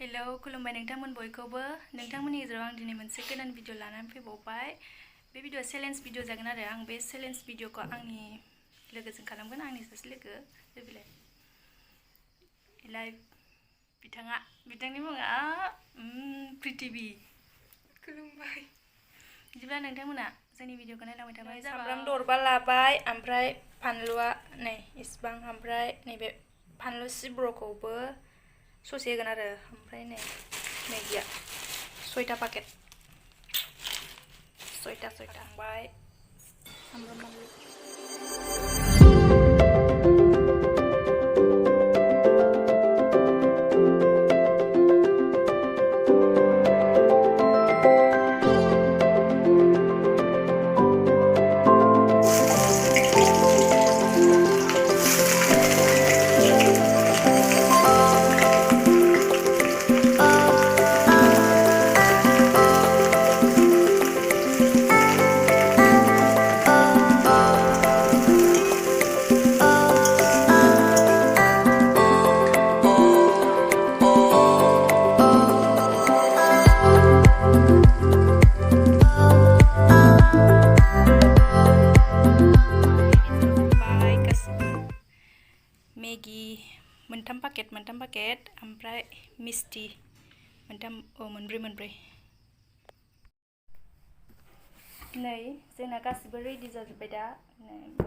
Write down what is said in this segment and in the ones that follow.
Hello खुलुमबाय नोंथांमोन बयखौबो नोंथांमोननि गेजेराव आं दिनै मोनसे गोदान भिडिअ लानानै फैबावबाय बे भिडिअ चेलेन्ज भिडिअ जागोन आरो आं बे चेलेन्ज भिडिअखौ आंनि लोगोजों खालामगोन आंनि सासे लोगो बेलाय लाइभ बिथांनि मुङा प्रिथिबि खुलुमबाय बिदिब्ला नोंथांमोना जोंनि भिडिअखौ नायलांबाय थाबाय सामब्राम दरबा लाबाय ओमफ्राय फानलुआ नै इसिबां ओमफ्राय नैबे फानलु सिब्र'खौबो ससे होगोन आरो ओमफ्राय नै मैगिया 6टा पाकेट 6टा ओमफ्राय सामब्राम बानलु मैगी मोनथाम पाकेट ओमफ्राय मिस्टी मोनब्रै नै जोंना गासिबो रेडि जाजोब्बाय दा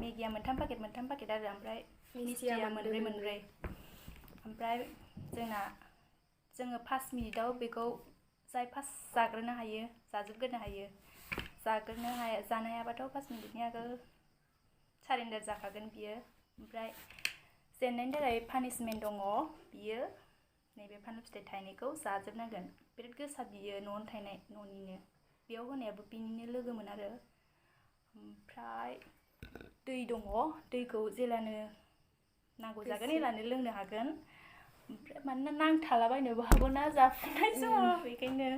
मैगिया मोनथाम पाकेट आरो ओमफ्राय मिस्टीया मोनब्रै ओमफ्राय जोङो 5 मिनिटाव बेखौ जाय फार्स्ट जाग्रोनो हायो जाजोबग्रोनो हायो जानो हायाबाथ' 5 मिनिटनि आगोल सारेन्डार जाखागोन बियो ओमफ्राय जेननायनि थाखाय पानिशमेन्ट दङ बियो नैबे फानलु फिथाइ थायनायखौ जाजोबनांगोन बिराद गोसा बियो न'आवनो थायनाय न'निनो बेयाव होनायाबो बिनिनो लोगोमोन आरो ओमफ्राय दै दङ दैखौ जेलानो नांगौ जागोन एलानो लोंनो हागोन ओमफ्राय मानोना नांथालाबायनोबो हागौ ना जाफुनाय समाव बेखायनो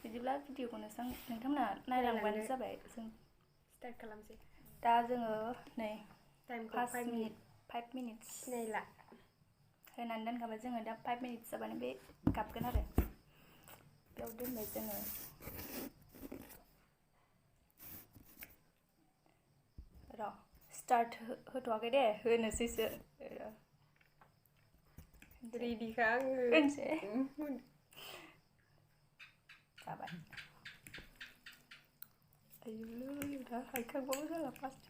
बिदिब्ला भिडिअखौ नोंथांमोना नायलांबानो जाबाय जों स्टार्ट खालामसै दा जोङो नै टाइमखौ 5 मिनिट्स नायला होनानै दोनखाबाय जोङो दा 5 मिनिट्स जाबानो बे गाबगोन आरो बेयाव दोनबाय जोङो र' स्टार्ट होथ'वाखै दे होनोसैसो रेडिखा आङो होनसै जाबाय आयु दा हायखांबाबो जाला first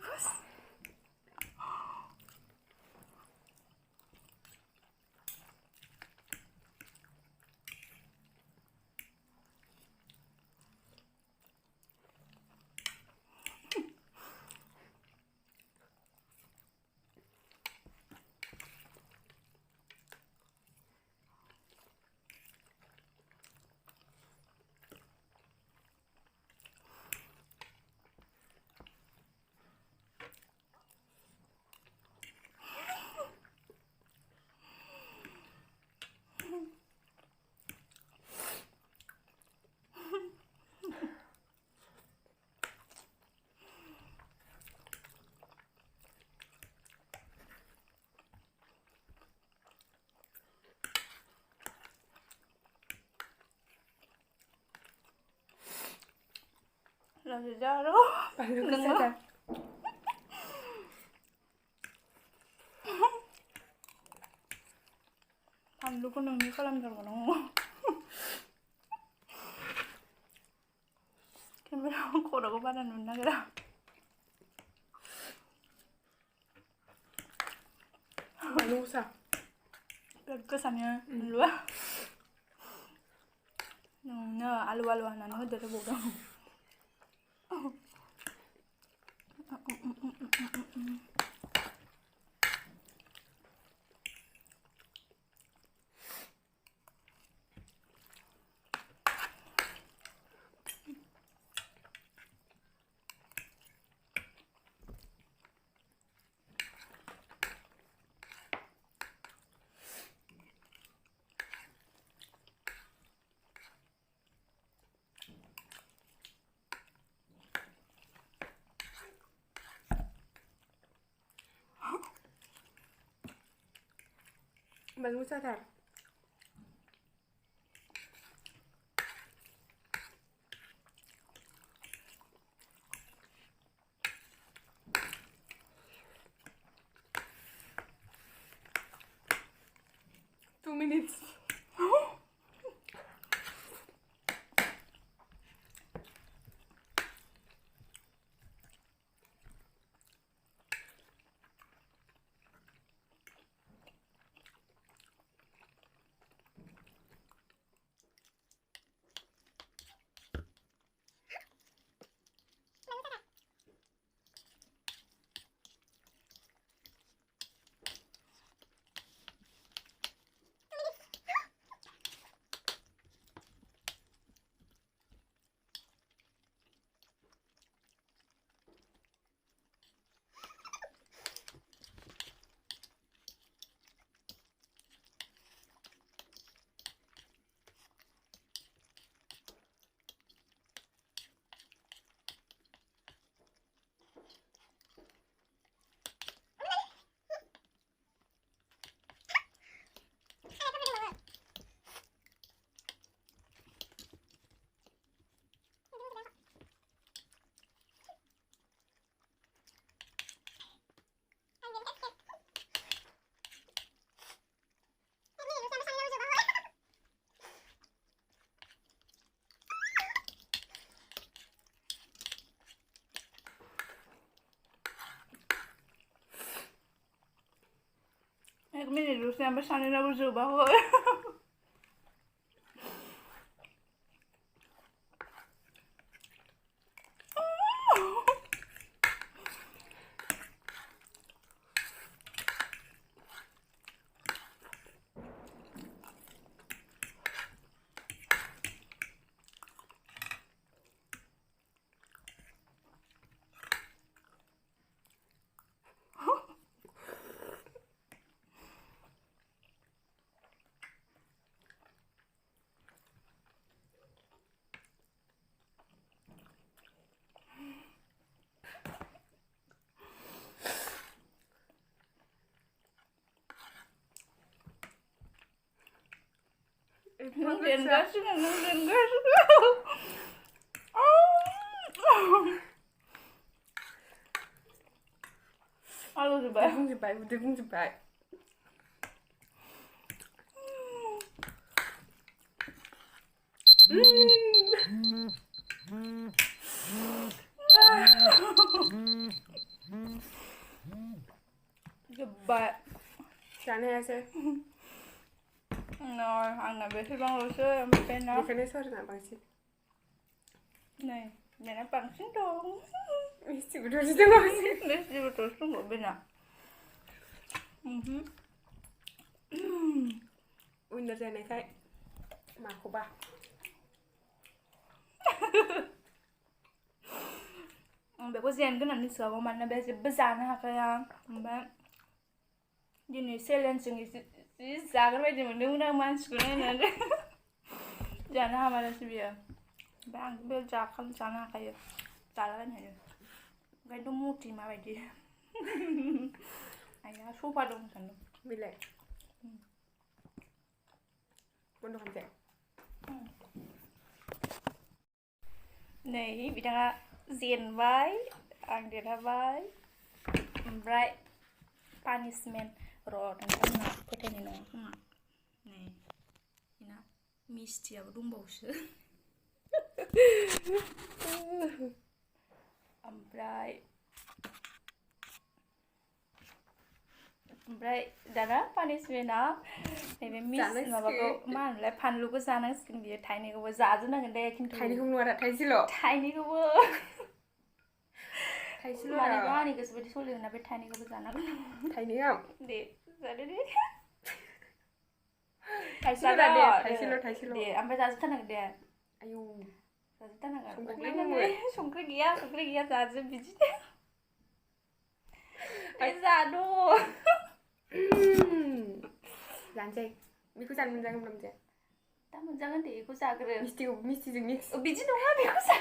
Lalu jaro, dengar. Panduku nunggu kolam jaro nunggu. Kamera aku udah kepada nunda kira. Malu sah. Kesannya luah. Nah, alu-alu anak itu dari bodoh. Bagus tak? minutes. Ek minit sampai sana nak berubah. Nungguin gas. Halo sebab. Dukung sebab. Sebab. Sana ya No, anak biasa bang Rosa yang pernah. Bukannya suara nak bangsit. Nih, mana pangsin dong. Mesti betul bangsit. Mesti betul nggak benar. Udah sana kayak maku bah. Bé có gen cái nào đi sửa của mình là bé sẽ bớt già ha cái bé như này xe lên chừng thì già cái bây giờ mình đứng đang mang sửa này nè già nó mà là gì vậy bé ăn bé già không già nó cái già là cái này cái đúng mút thì mà vậy đi anh á số ba đông thành Bila. Bunuh kan cek. Này bị đang diện vai ăn để ra vai right punishment rồi đang nạp có thể này nó này nè misti à đúng bảo sữa right right đó punishment đó này với miss mà bà cô mà lại pan lúc có ra nó skin gì thay này có giá rất là gần đây kinh Thay ni không nuôi đã thay xí lộ. thay này có Thay xí lộ mà này đã. có này cái số đi số lượng là biết thay này có giá nó Thay ni không? để ra đây đi Thay xí lộ đã đẹp. Thay xí lộ. để anh bây giờ rất là đẹp Ayu. rất là Không có cái cái này không cái kia ra rất bị chết bây giờ đồ Jangan cek. Miku jangan menjangan belum cek. ta muốn jangan để cô già cái Misti jengis. bị chết đúng không cô già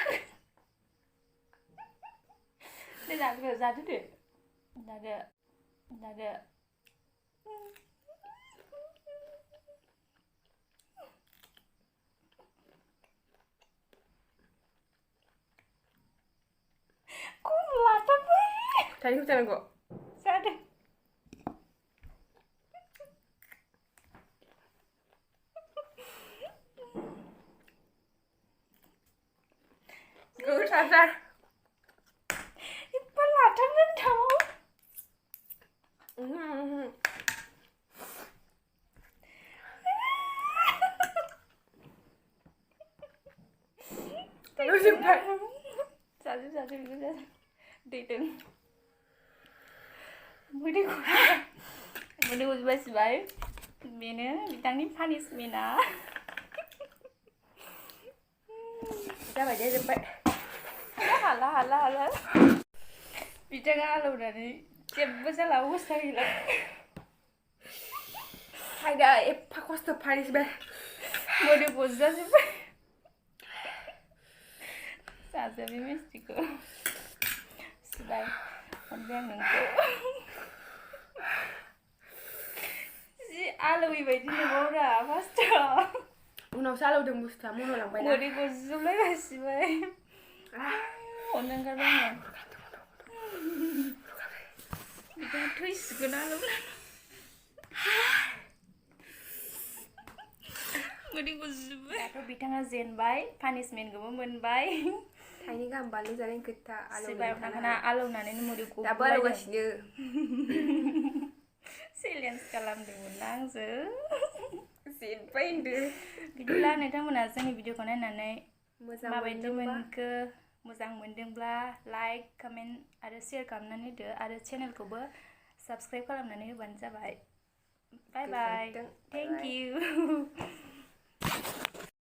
đây là cái ra thế là được cũng là tao vậy Thay ni không jangan kok. ra đây अत्याचार एफा लाथारगोन थाव जाजोब जाजोब बेखौ जाजोब दै दोन मोदैखौ बासिबाय बेनो बिथांनि पानिशमेन्टआ जाबाय दे जोब्बाय हाला हाला हाला बिथाङा आलौनानै जेबो जाला अबस्था गैला फायदा एफा खस्थ' पानिशमेन्ट मोदै गजाजोब्बाय जाजोबबाय मिस्टिखौ सिबाय अनबाय आं नोंखौ जि आलौयै बायदि नुबावरा फार्स्टआव उनावसो आलौदों बुस्थुआ मन'लांबाय ना मोदै गजोबलायगासिबाय अननो ओंखारबाय आङो बिथाङा थैसिगोन आलौनानै मोदै गजोबबाय दाथ' बिथाङा जेनबाय पानिशमेन्टखौबो मोनबाय थाइनै गाहाम बानलु जानायनि खोथा सिबाय अनखाना आलौनानैनो मोदै गजोबबाय दाबो आलौगासिनो चेलेन्ज खालामदोंमोन ना आंजों जेनबाय होनदों बिदिब्ला नोंथांमोना जोंनि भिडिअखौ नायनानै मोजां माबायदि मोनदोंबा मोनखो मोजां मोनदोंब्ला लाइक कमेन्ट आरो शेयार खालामनानै होदो आरो चेनेलखौबो साबस्क्राइब खालामनानै होबानो जाबाय बाय बाय गोजोनथों थेंक इउ